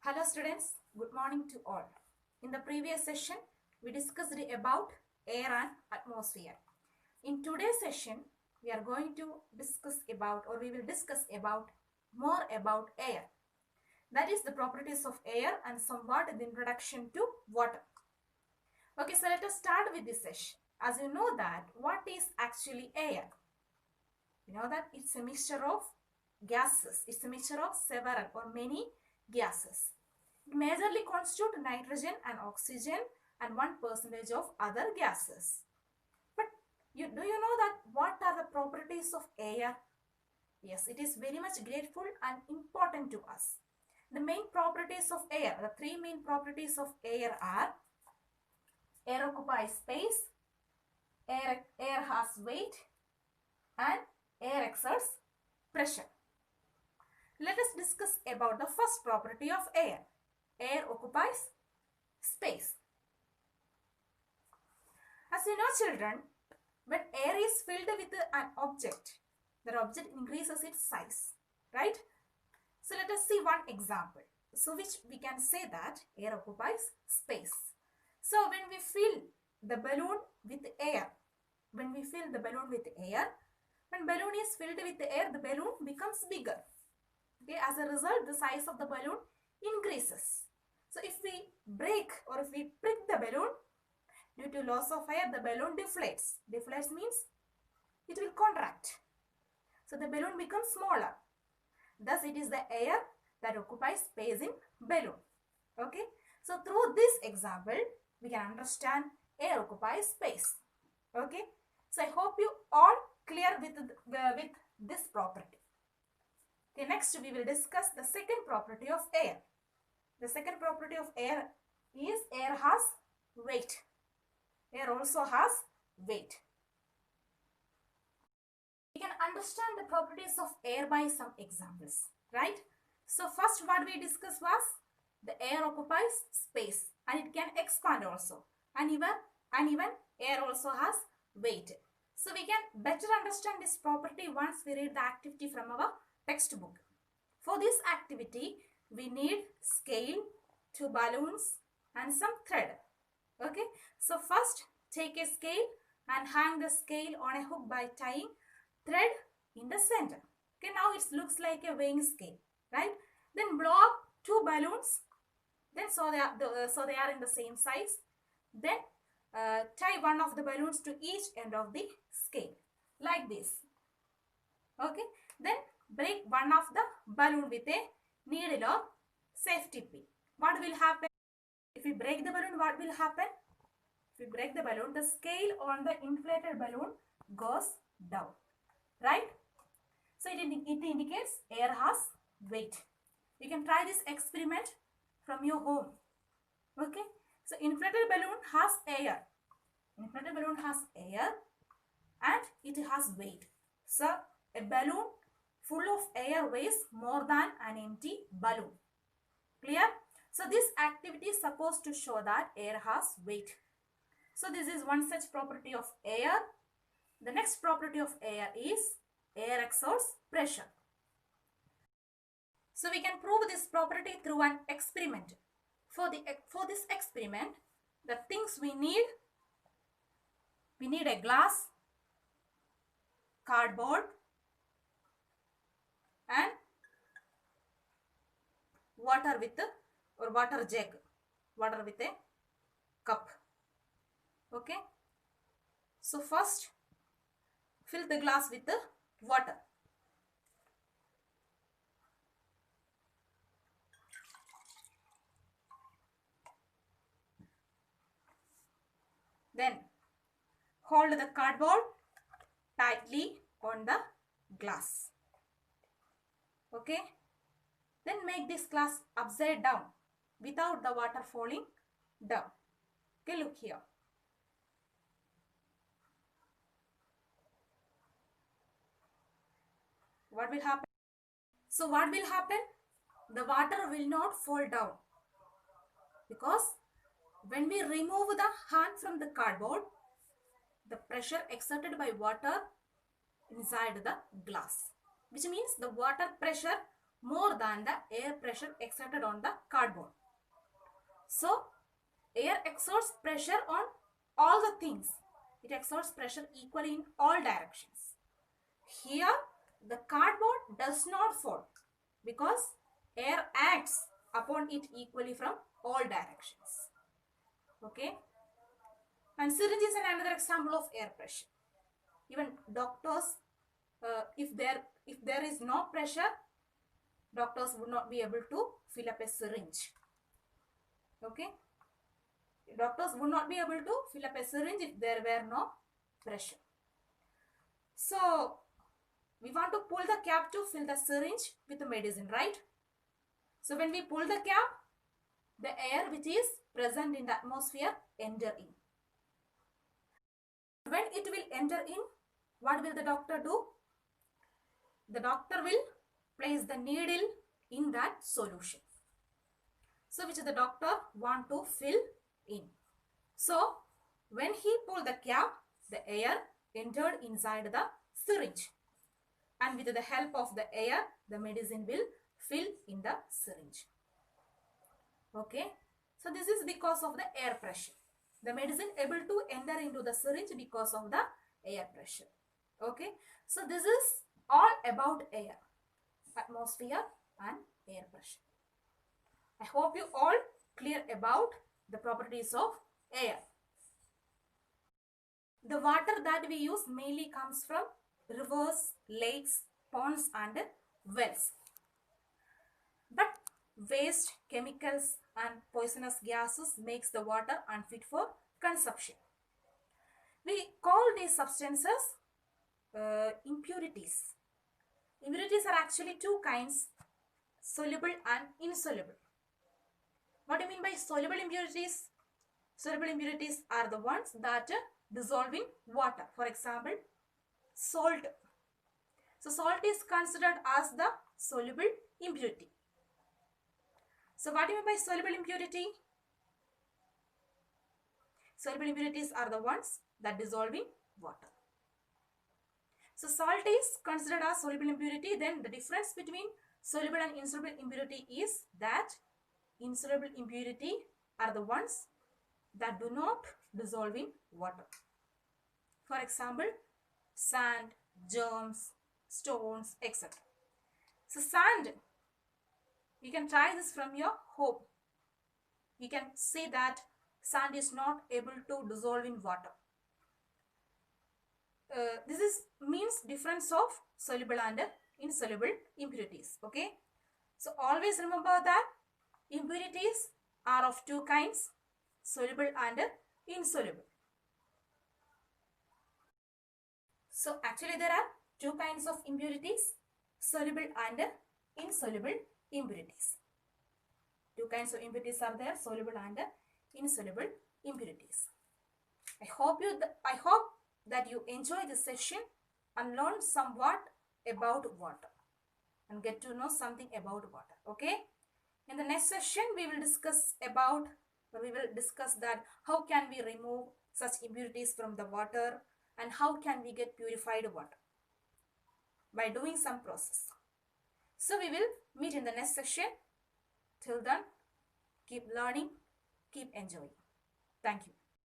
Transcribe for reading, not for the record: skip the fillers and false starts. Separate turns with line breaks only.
Hello students, good morning to all. In the previous session, we discussed about air and atmosphere. In today's session, we are going to discuss about or we will discuss about more about air. That is the properties of air and somewhat the introduction to water. Okay, so let us start with this session. As you know that what is actually air? You know that it's a mixture of gases. It's a mixture of several or many gases. It majorly constitute nitrogen and oxygen and 1% of other gases. But do you know that what are the properties of air? Yes, it is very much grateful and important to us. The main properties of air, the three main properties of air are: air occupies space, air has weight, and air exerts pressure. Let us discuss about the first property of air. Air occupies space. As you know, children, when air is filled with an object, the object increases its size, right? So let us see one example. So which we can say that air occupies space. So when we fill the balloon with air, when balloon is filled with air, the balloon becomes bigger. Okay, as a result, the size of the balloon increases. So if we break or if we prick the balloon, due to loss of air, the balloon deflates. Deflates means it will contract. So the balloon becomes smaller. Thus, it is the air that occupies space in balloon. Okay. So through this example, we can understand air occupies space. Okay. So I hope you all clear with this property. Okay. Next, we will discuss the second property of air. The second property of air is air has weight. Air also has weight. We can understand the properties of air by some examples, right? So first what we discussed was the air occupies space and it can expand also. And even air also has weight. So we can better understand this property once we read the activity from our textbook. For this activity, we need scale, 2 balloons and some thread. Okay, so first take a scale and hang the scale on a hook by tying thread in the center. Okay, now it looks like a weighing scale, right? Then blow up 2 balloons. Then so they are in the same size. Then tie one of the balloons to each end of the scale like this. Okay, then break one of the balloon with a needle or safety pin. What will happen? If we break the balloon, what will happen? If we break the balloon, the scale on the inflated balloon goes down, right? So it indicates air has weight. You can try this experiment from your home. Okay. So inflated balloon has air. Inflated balloon has air and it has weight. So a balloon full of air weighs more than an empty balloon. Clear? So this activity is supposed to show that air has weight. So this is one such property of air. The next property of air is air exerts pressure. So we can prove this property through an experiment. For this experiment, the things we need a glass, cardboard and water with or water jug, water with a cup. Okay. So first fill the glass with the water. Then hold the cardboard tightly on the glass. Okay. Then make this glass upside down without the water falling down. Okay, look here. What will happen? So what will happen? The water will not fall down because when we remove the hand from the cardboard, the pressure exerted by water inside the glass, which means the water pressure more than the air pressure exerted on the cardboard. So, air exerts pressure on all the things. It exerts pressure equally in all directions. Here, the cardboard does not fall because air acts upon it equally from all directions. Okay. And syringe is another example of air pressure. Even doctors, if there is no pressure, doctors would not be able to fill up a syringe. Okay. Doctors would not be able to fill up a syringe if there were no pressure. So, we want to pull the cap to fill the syringe with the medicine, right? So, when we pull the cap, the air which is present in the atmosphere enter in. When it will enter in, what will the doctor do? The doctor will place the needle in that solution. So, which the doctor want to fill in. So, when he pulled the cap, the air entered inside the syringe. And with the help of the air, the medicine will fill in the syringe. Okay. So, this is because of the air pressure. The medicine able to enter into the syringe because of the air pressure. Okay. So, this is all about air, atmosphere and air pressure. I hope you all clear about the properties of air. The water that we use mainly comes from rivers, lakes, ponds and wells. But waste, chemicals and poisonous gases makes the water unfit for consumption. We call these substances impurities. Impurities are actually two kinds, soluble and insoluble. What do you mean by soluble impurities? Soluble impurities are the ones that dissolve in water. For example, salt. So, salt is considered as the soluble impurity. So, what do you mean by soluble impurity? Soluble impurities are the ones that dissolve in water. So, salt is considered as soluble impurity. Then the difference between soluble and insoluble impurity is that insoluble impurity are the ones that do not dissolve in water. For example, sand, germs, stones, etc. So, sand, you can try this from your home. You can see that sand is not able to dissolve in water. This means difference of soluble and insoluble impurities. Okay. So, always remember that impurities are of two kinds, soluble and insoluble. So, actually there are two kinds of impurities, soluble and insoluble impurities. Two kinds of impurities are there, soluble and insoluble impurities. I hope that you enjoy this session and learn somewhat about water and get to know something about water. Okay. In the next session, we will discuss that how can we remove such impurities from the water and how can we get purified water by doing some process. So, we will meet in the next session. Till then, keep learning, keep enjoying. Thank you.